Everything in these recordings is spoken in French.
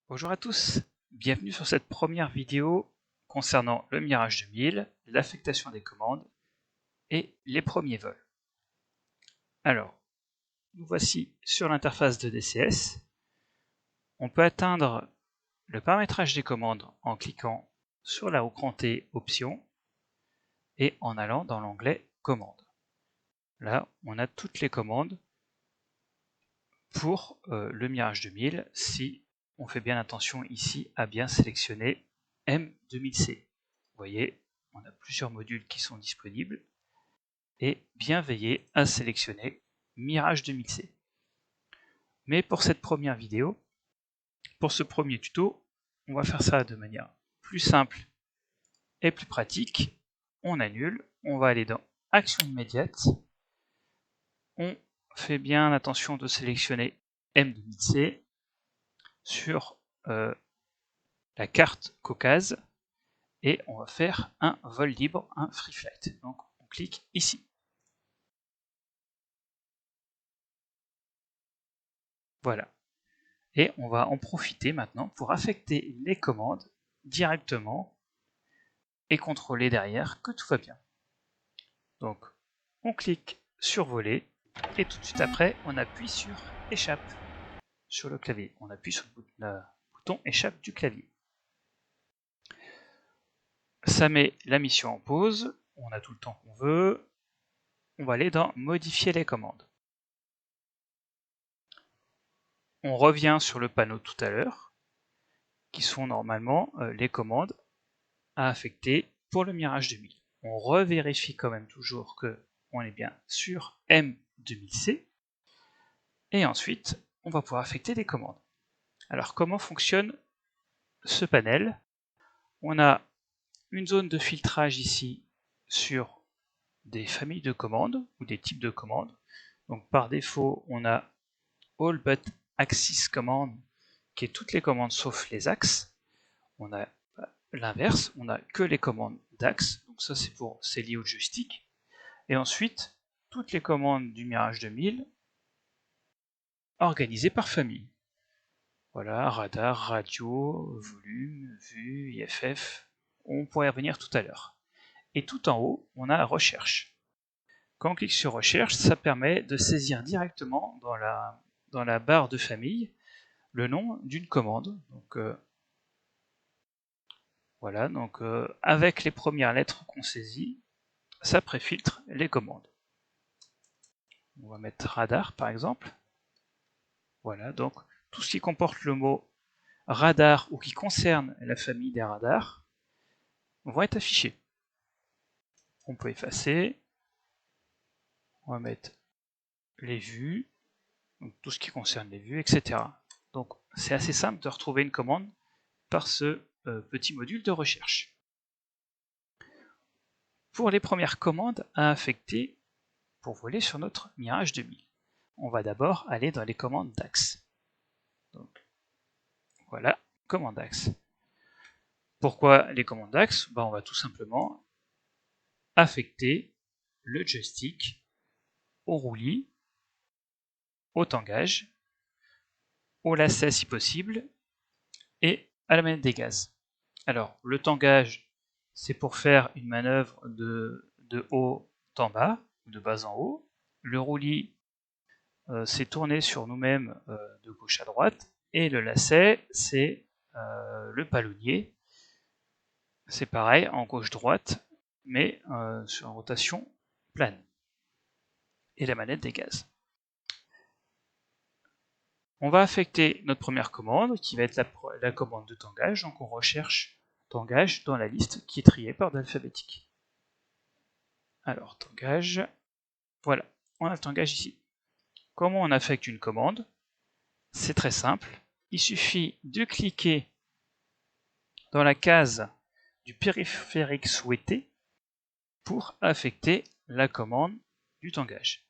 Bonjour à tous, bienvenue sur cette première vidéo concernant le Mirage 2000, l'affectation des commandes et les premiers vols. Alors, nous voici sur l'interface de DCS. On peut atteindre le paramétrage des commandes en cliquant sur la roue crantée Options et en allant dans l'onglet Commandes. Là, on a toutes les commandes pour le Mirage 2000 si on fait bien attention ici à bien sélectionner M2000C. Vous voyez, on a plusieurs modules qui sont disponibles et bien veiller à sélectionner Mirage 2000C. Mais pour cette première vidéo, pour ce premier tuto, on va faire ça de manière plus simple et plus pratique. On annule, on va aller dans Action immédiate. On fait bien attention de sélectionner M2000C sur la carte Caucase et on va faire un vol libre, un free flight. Donc on clique ici. Voilà. Et on va en profiter maintenant pour affecter les commandes directement et contrôler derrière que tout va bien. Donc on clique sur voler et tout de suite après on appuie sur échappe sur le clavier. On appuie sur le bouton échappe du clavier. Ça met la mission en pause, on a tout le temps qu'on veut. On va aller dans modifier les commandes. On revient sur le panneau tout à l'heure, qui sont normalement les commandes à affecter pour le Mirage 2000. On revérifie quand même toujours que on est bien sur M2000C, et ensuite on va pouvoir affecter des commandes. Alors comment fonctionne ce panel? On a une zone de filtrage ici sur des familles de commandes ou des types de commandes. Donc par défaut on a All but Axis Command qui est toutes les commandes sauf les axes. On a l'inverse, on a que les commandes d'axe, donc ça c'est lié au joystick. Et ensuite, toutes les commandes du Mirage 2000 organisées par famille. Voilà, radar, radio, volume, vue, IFF, on pourrait y revenir tout à l'heure. Et tout en haut, on a recherche. Quand on clique sur recherche, ça permet de saisir directement dans la barre de famille le nom d'une commande. Donc, voilà, donc avec les premières lettres qu'on saisit, ça préfiltre les commandes. On va mettre radar par exemple. Voilà, donc tout ce qui comporte le mot radar ou qui concerne la famille des radars vont être affichés. On peut effacer. On va mettre les vues, donc tout ce qui concerne les vues, etc. Donc c'est assez simple de retrouver une commande par ce petit module de recherche. Pour les premières commandes à affecter pour voler sur notre Mirage 2000, on va d'abord aller dans les commandes d'axe. Donc voilà, commande d'axe. Pourquoi les commandes d'axe? On va tout simplement affecter le joystick au roulis, au tangage, au lacet si possible, et à la manette des gaz. Alors, le tangage, c'est pour faire une manœuvre de haut en bas, ou de bas en haut. Le roulis, c'est tourner sur nous-mêmes de gauche à droite. Et le lacet, c'est le palonnier. C'est pareil, en gauche-droite, mais sur une rotation plane. Et la manette des gaz. On va affecter notre première commande, qui va être la commande de tangage. Donc on recherche tangage dans la liste qui est triée par ordre alphabétique. Alors tangage, voilà, on a le tangage ici. Comment on affecte une commande? C'est très simple. Il suffit de cliquer dans la case du périphérique souhaité pour affecter la commande du tangage.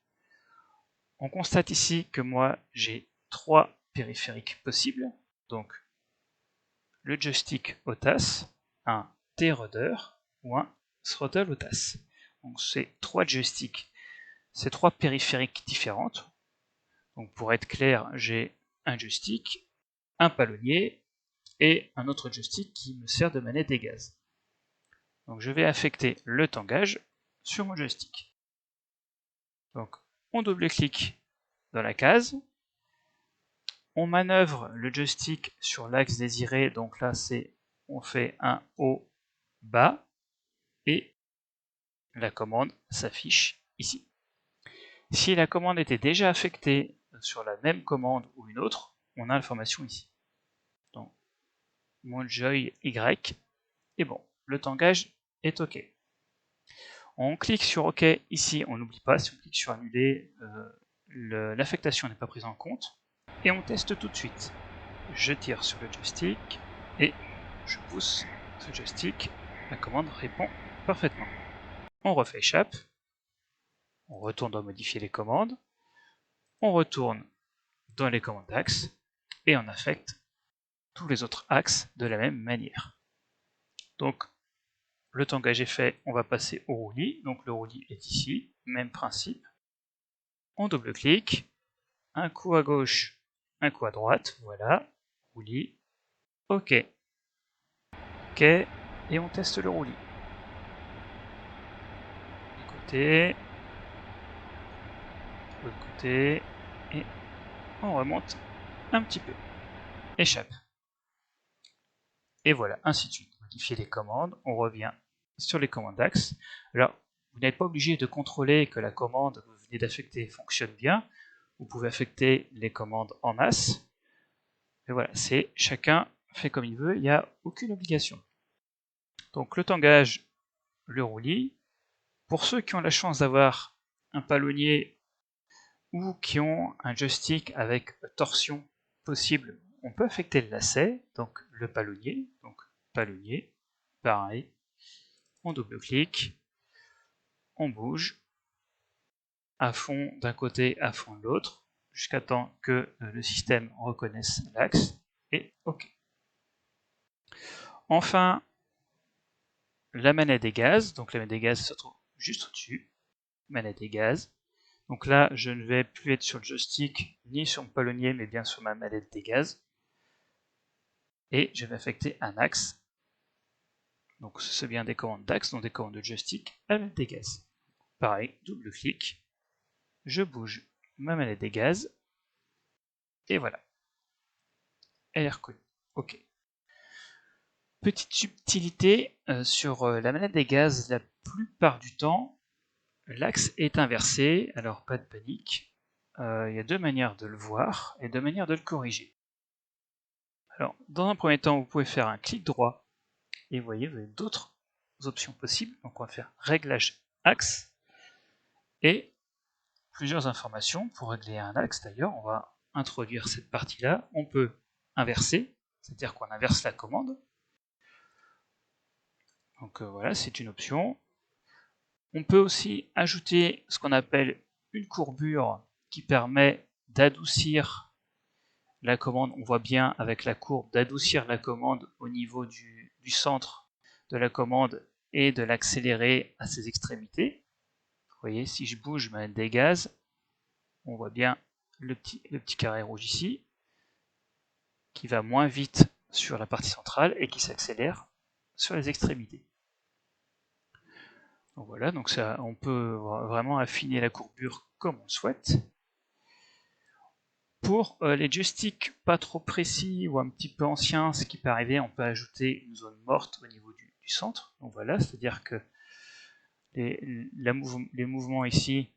On constate ici que moi j'ai 3 périphériques possibles, donc le joystick OTAS, un T-Rudder ou un Throttle OTAS. Donc c'est 3 joysticks, c'est 3 périphériques différentes. Donc pour être clair, j'ai un joystick, un palonnier et un autre joystick qui me sert de manette des gaz. Donc je vais affecter le tangage sur mon joystick. Donc on double-clique dans la case, on manœuvre le joystick sur l'axe désiré, donc là on fait un haut, bas, et la commande s'affiche ici. Si la commande était déjà affectée sur la même commande ou une autre, on a l'information ici. Donc mon joy Y est bon, le tangage est OK. On clique sur OK ici, on n'oublie pas, si on clique sur annuler, l'affectation n'est pas prise en compte. Et on teste tout de suite. Je tire sur le joystick et je pousse ce joystick, la commande répond parfaitement. On refait échappe, on retourne dans modifier les commandes, on retourne dans les commandes d'axe et on affecte tous les autres axes de la même manière. Donc le tangage est fait, on va passer au roulis, donc le roulis est ici, même principe. On double-clique, un coup à gauche, un coup à droite, voilà, roulis, OK. OK, et on teste le roulis. Du côté, de l'autre côté, et on remonte un petit peu. Échappe. Et voilà, ainsi de suite. Modifier les commandes, on revient sur les commandes d'axe. Alors, vous n'êtes pas obligé de contrôler que la commande que vous venez d'affecter fonctionne bien. Vous pouvez affecter les commandes en masse. Et voilà, c'est chacun fait comme il veut, il n'y a aucune obligation. Donc le tangage, le roulis. Pour ceux qui ont la chance d'avoir un palonnier ou qui ont un joystick avec torsion possible, on peut affecter le lacet, donc le palonnier, pareil, on double-clique, on bouge à fond d'un côté, à fond de l'autre, jusqu'à temps que le système reconnaisse l'axe, et OK. Enfin, la manette des gaz, donc la manette des gaz se trouve juste au-dessus, manette des gaz. Donc là, je ne vais plus être sur le joystick, ni sur mon palonnier, mais bien sur ma manette des gaz. Et je vais affecter un axe. Donc c'est bien des commandes d'axe, donc des commandes de joystick à la manette des gaz. Pareil, double-clic, je bouge ma manette des gaz, et voilà. Elle est reconnue. OK. Petite subtilité sur la manette des gaz, la plupart du temps, l'axe est inversé, alors pas de panique. Il y a deux manières de le voir et deux manières de le corriger. Alors, dans un premier temps, vous pouvez faire un clic droit et vous voyez, vous avez d'autres options possibles. Donc, on va faire réglage axe et plusieurs informations pour régler un axe. D'ailleurs, on va introduire cette partie-là. On peut inverser, c'est-à-dire qu'on inverse la commande. Donc voilà, c'est une option. On peut aussi ajouter ce qu'on appelle une courbure qui permet d'adoucir la commande. On voit bien avec la courbe d'adoucir la commande au niveau du centre de la commande et de l'accélérer à ses extrémités. Vous voyez, si je bouge ma manette des gaz, on voit bien le petit carré rouge ici, qui va moins vite sur la partie centrale et qui s'accélère sur les extrémités. Donc voilà, donc ça, on peut vraiment affiner la courbure comme on le souhaite. Pour les joysticks pas trop précis ou un petit peu anciens, ce qui peut arriver, on peut ajouter une zone morte au niveau du centre. Donc voilà, c'est-à-dire que les mouvements ici,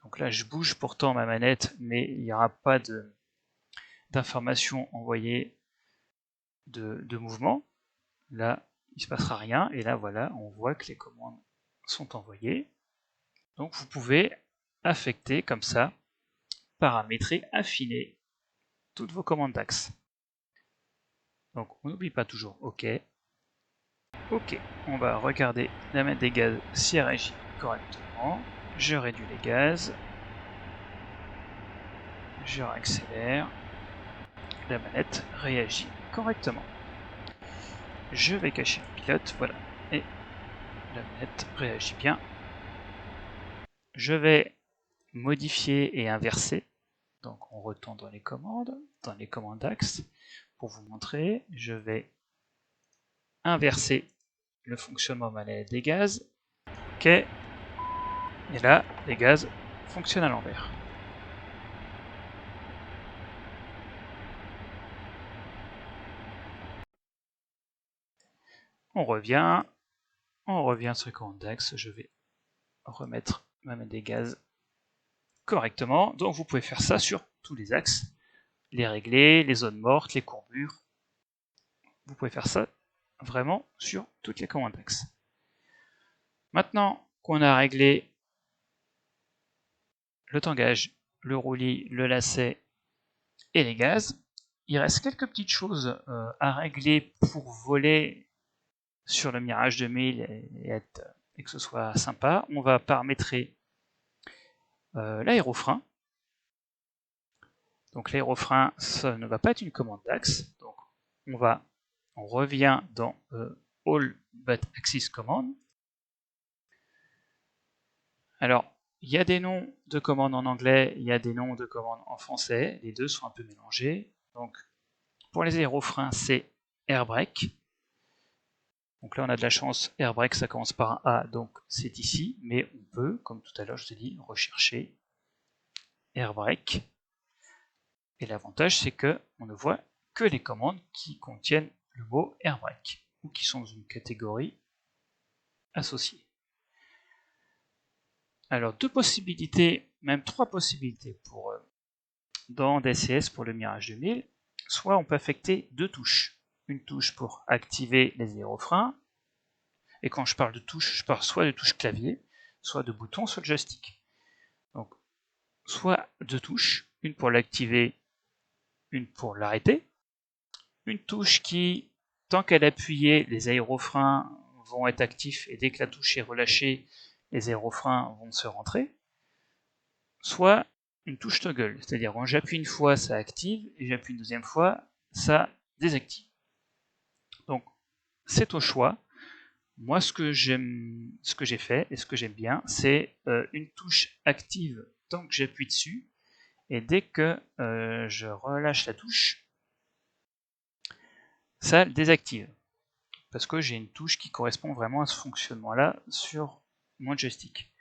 donc là je bouge pourtant ma manette, mais il n'y aura pas d'information envoyée de mouvement. Là, il ne se passera rien, et là voilà, on voit que les commandes sont envoyées. Donc vous pouvez affecter comme ça, paramétrer, affiner toutes vos commandes d'axe. Donc on n'oublie pas toujours OK. OK, on va regarder la manette des gaz si elle réagit correctement. Je réduis les gaz. Je réaccélère. La manette réagit correctement. Je vais cacher le pilote, voilà. Et la manette réagit bien. Je vais modifier et inverser. Donc on retourne dans les commandes d'axe. pour vous montrer, je vais inverser le fonctionnement manuel des gaz. Ok. Et là, les gaz fonctionnent à l'envers. On revient sur les commandes d'axe. Je vais remettre ma main des gaz correctement. Donc vous pouvez faire ça sur tous les axes, les régler, les zones mortes, les courbures. Vous pouvez faire ça vraiment sur toutes les commandes d'axe. Maintenant qu'on a réglé le tangage, le roulis, le lacet et les gaz, il reste quelques petites choses à régler pour voler sur le Mirage 2000 et que ce soit sympa. On va paramétrer l'aérofrein. Donc l'aérofrein, ça ne va pas être une commande d'axe. Donc on revient dans All But Axis Command. Alors, il y a des noms de commandes en anglais, il y a des noms de commandes en français. Les deux sont un peu mélangés. Donc, pour les aérofreins, c'est Airbrake. Donc là, on a de la chance, Airbrake, ça commence par un A, donc c'est ici. Mais on peut, comme tout à l'heure, je vous ai dit, rechercher Airbrake. Et l'avantage, c'est qu'on ne voit que les commandes qui contiennent le mot Airbrake, ou qui sont dans une catégorie associée. Alors, deux possibilités, même trois possibilités dans DCS pour le Mirage 2000. Soit on peut affecter deux touches. Une touche pour activer les aérofreins. Et quand je parle de touche, je parle soit de touche clavier, soit de bouton sur le joystick. Donc, soit deux touches, une pour l'activer, une pour l'arrêter. Une touche qui, tant qu'elle est appuyée, les aérofreins vont être actifs et dès que la touche est relâchée, les aérofreins vont se rentrer. Soit une touche toggle, c'est-à-dire quand j'appuie une fois, ça active, et j'appuie une deuxième fois, ça désactive. Donc, c'est au choix. Moi, ce que j'ai fait, et ce que j'aime bien, c'est une touche active tant que j'appuie dessus, et dès que je relâche la touche, ça le désactive. Parce que j'ai une touche qui correspond vraiment à ce fonctionnement-là sur mon joystick.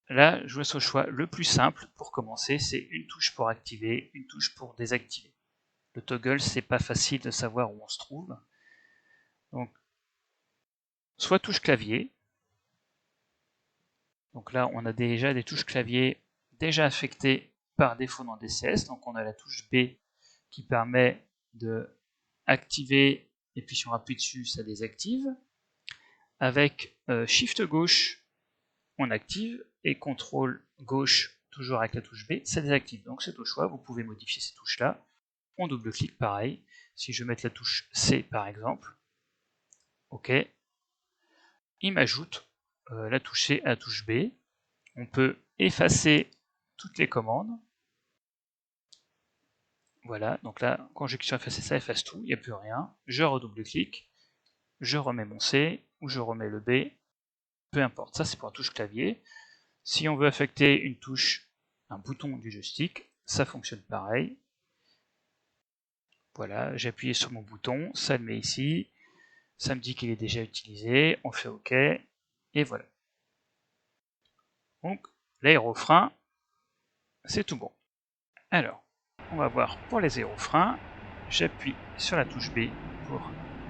Là, je vous laisse au choix. Le plus simple pour commencer, c'est une touche pour activer, une touche pour désactiver. Le toggle, c'est pas facile de savoir où on se trouve. Donc, soit touche clavier. Donc là, on a déjà des touches clavier déjà affectées par défaut dans DCS. Donc on a la touche B qui permet de activer, et puis si on appuie dessus, ça désactive. Avec Shift gauche, on active, et CTRL gauche, toujours avec la touche B, ça désactive. Donc c'est au choix, vous pouvez modifier ces touches-là. On double-clique pareil. Si je veux mettre la touche C par exemple, OK, il m'ajoute la touche C à la touche B. On peut effacer toutes les commandes. Voilà, donc là, quand j'ai cliqué sur effacer, ça efface tout, il n'y a plus rien. Je redouble-clique, je remets mon C, ou je remets le B, peu importe, ça c'est pour la touche clavier. Si on veut affecter une touche, un bouton du joystick, ça fonctionne pareil. Voilà, j'ai appuyé sur mon bouton, ça le met ici, ça me dit qu'il est déjà utilisé, on fait OK, et voilà. Donc, l'aérofrein, c'est tout bon. Alors, on va voir pour les aérofreins, j'appuie sur la touche B pour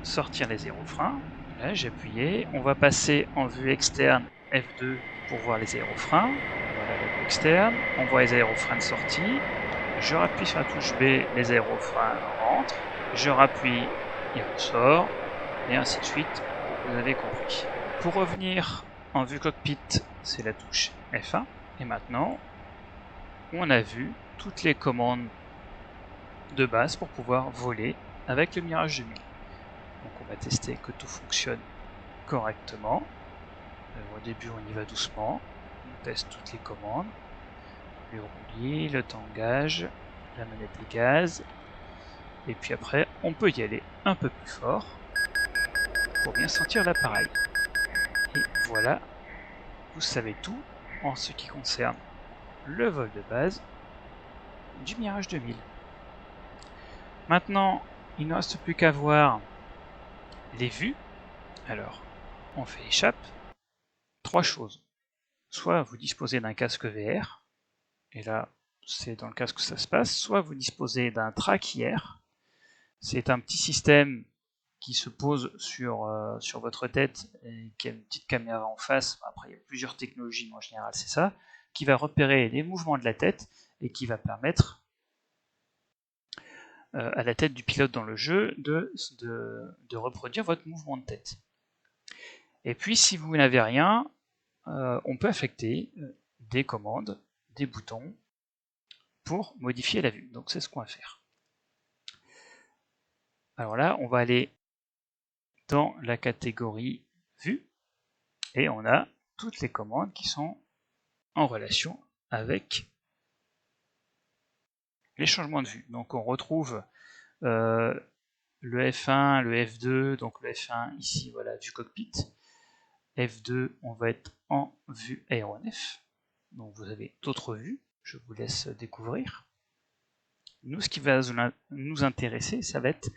sortir les aérofreins. Là, j'ai appuyé, on va passer en vue externe F2 pour voir les aérofreins. Voilà la vue externe, on voit les aérofreins de sortie. Je rappuie sur la touche B, les aérofreins rentrent. Je rappuie, il ressort, et ainsi de suite, vous avez compris. Pour revenir en vue cockpit, c'est la touche F1. Et maintenant, on a vu toutes les commandes de base pour pouvoir voler avec le Mirage 2000. Donc on va tester que tout fonctionne correctement. Au début, on y va doucement. On teste toutes les commandes. Le roulis, le tangage, la manette des gaz. Et puis après, on peut y aller un peu plus fort pour bien sentir l'appareil. Et voilà, vous savez tout en ce qui concerne le vol de base du Mirage 2000. Maintenant, il ne reste plus qu'à voir les vues. Alors, on fait échappe. 3 choses. Soit vous disposez d'un casque VR, et là, c'est dans le casque que ça se passe. Soit vous disposez d'un track IR. C'est un petit système qui se pose sur votre tête et qui a une petite caméra en face. Après, il y a plusieurs technologies, mais en général, c'est ça, qui va repérer les mouvements de la tête et qui va permettre à la tête du pilote dans le jeu de reproduire votre mouvement de tête. Et puis, si vous n'avez rien, on peut affecter des commandes, des boutons pour modifier la vue. Donc, c'est ce qu'on va faire. Alors là, on va aller dans la catégorie vue et on a toutes les commandes qui sont en relation avec les changements de vue. Donc on retrouve le F1, le F2, donc le F1 ici, voilà, vue cockpit. F2, on va être en vue aéronef. Donc vous avez d'autres vues, je vous laisse découvrir. Nous, ce qui va nous intéresser, ça va être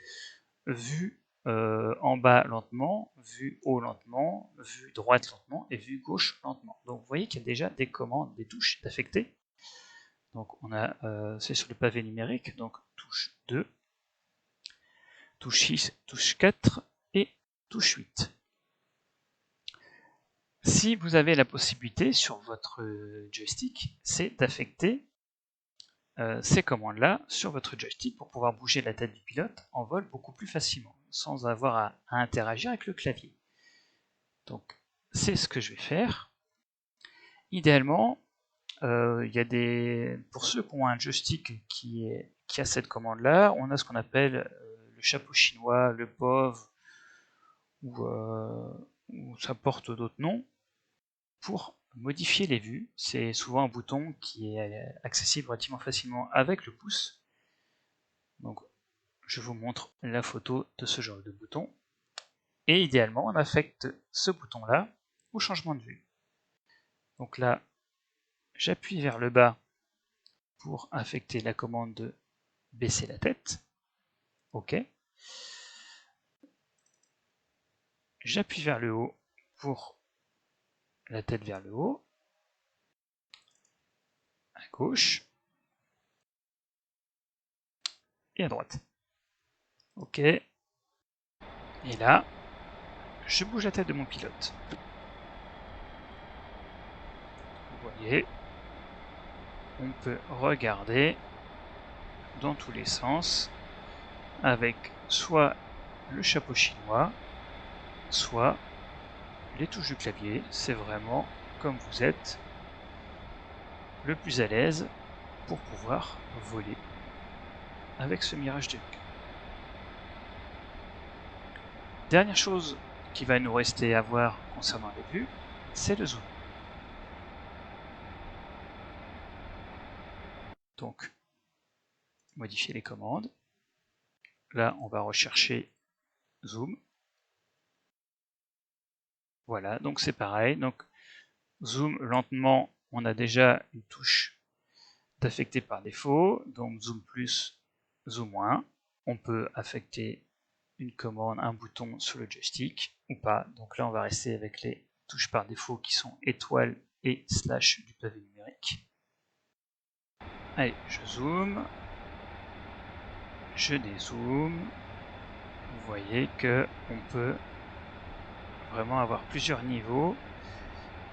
vue en bas lentement, vue haut lentement, vue droite lentement et vue gauche lentement. Donc vous voyez qu'il y a déjà des commandes, des touches d'affecter. Donc on a, c'est sur le pavé numérique, donc touche 2, touche 6, touche 4 et touche 8. Si vous avez la possibilité sur votre joystick, c'est d'affecter ces commandes-là sur votre joystick pour pouvoir bouger la tête du pilote en vol beaucoup plus facilement, sans avoir à interagir avec le clavier. Donc c'est ce que je vais faire. Idéalement, il y a pour ceux qui ont un joystick qui a cette commande-là, on a ce qu'on appelle le chapeau chinois, le POV, ou ça porte d'autres noms, pour modifier les vues. C'est souvent un bouton qui est accessible relativement facilement avec le pouce. Donc je vous montre la photo de ce genre de bouton. Et idéalement, on affecte ce bouton-là au changement de vue. Donc là, j'appuie vers le bas pour affecter la commande de baisser la tête. OK. J'appuie vers le haut pour la tête vers le haut. À gauche. Et à droite. OK. Et là, je bouge la tête de mon pilote. Vous voyez, on peut regarder dans tous les sens avec soit le chapeau chinois, soit les touches du clavier. C'est vraiment comme vous êtes le plus à l'aise pour pouvoir voler avec ce Mirage 2000. Dernière chose qui va nous rester à voir concernant les vues, c'est le zoom. Donc, modifier les commandes. Là, on va rechercher zoom. Voilà, donc c'est pareil. Donc, zoom lentement, on a déjà une touche d'affecter par défaut. Donc, zoom plus, zoom moins. On peut affecter une commande, un bouton sur le joystick ou pas. Donc là, on va rester avec les touches par défaut qui sont étoile et slash du pavé numérique. Allez, je zoome. Je dézoome. Vous voyez que on peut vraiment avoir plusieurs niveaux.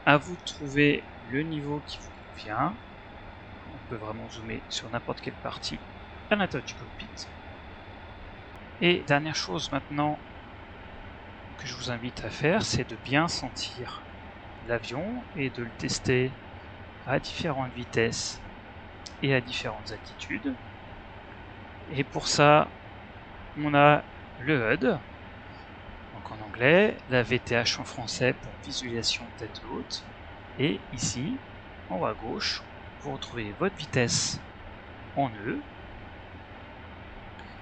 À vous de trouver le niveau qui vous convient. On peut vraiment zoomer sur n'importe quelle partie à l'intérieur du cockpit. Et dernière chose maintenant que je vous invite à faire, c'est de bien sentir l'avion et de le tester à différentes vitesses et à différentes altitudes. Et pour ça, on a le HUD, donc en anglais, la VTH en français pour visualisation tête haute, et ici, en haut à gauche, vous retrouvez votre vitesse en nœud.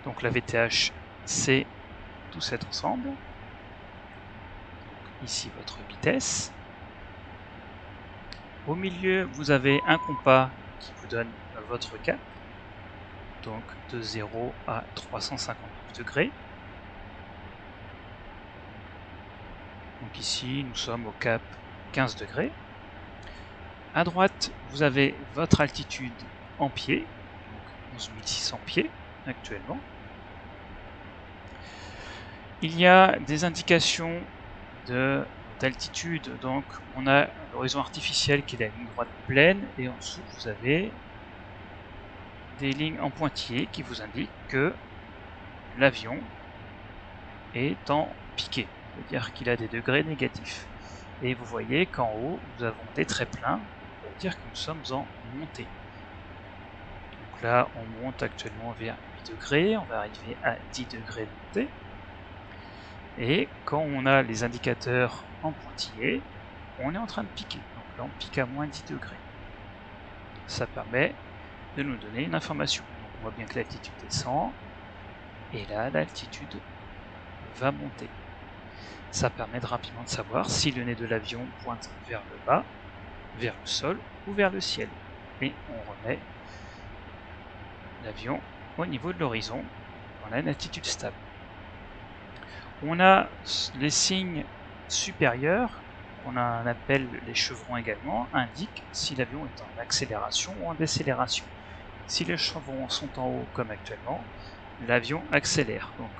Donc la VTH, c'est tout cet ensemble. Donc, ici, votre vitesse. Au milieu, vous avez un compas qui vous donne votre cap. donc de 0 à 359 degrés. Donc ici, nous sommes au cap 15 degrés. À droite, vous avez votre altitude en pieds, donc 11 600 pieds actuellement. Il y a des indications d'altitude, donc on a l'horizon artificiel qui est la ligne droite pleine, et en dessous vous avez des lignes en pointillés qui vous indiquent que l'avion est en piqué, c'est-à-dire qu'il a des degrés négatifs. Et vous voyez qu'en haut, nous avons des traits pleins, ça veut dire que nous sommes en montée. Donc là, on monte actuellement vers 8 degrés, on va arriver à 10 degrés de montée. Et quand on a les indicateurs en pointillés, on est en train de piquer. Donc là, on pique à moins 10 degrés. Ça permet de nous donner une information. Donc on voit bien que l'altitude descend, et là, l'altitude va monter. Ça permet de rapidement de savoir si le nez de l'avion pointe vers le bas, vers le sol ou vers le ciel. Et on remet l'avion au niveau de l'horizon. On a une altitude stable. On a les signes supérieurs, qu'on appelle les chevrons également, indiquent si l'avion est en accélération ou en décélération. Si les chevrons sont en haut comme actuellement, l'avion accélère. Donc,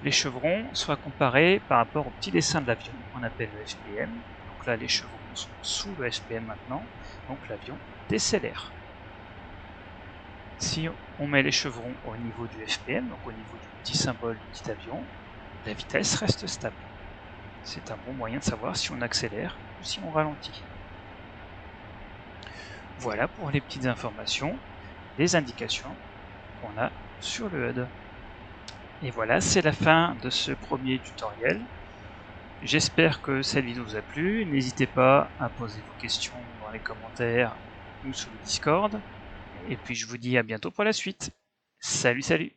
les chevrons soient comparés par rapport au petit dessin de l'avion, qu'on appelle le FPM. Donc là, les chevrons sont sous le FPM maintenant, donc l'avion décélère. Si on met les chevrons au niveau du FPM, donc au niveau du petit symbole du petit avion, la vitesse reste stable. C'est un bon moyen de savoir si on accélère ou si on ralentit. Voilà pour les petites informations, les indications qu'on a sur le HUD. Et voilà, c'est la fin de ce premier tutoriel. J'espère que cette vidéo vous a plu. N'hésitez pas à poser vos questions dans les commentaires ou sur le Discord. Et puis je vous dis à bientôt pour la suite. Salut, salut!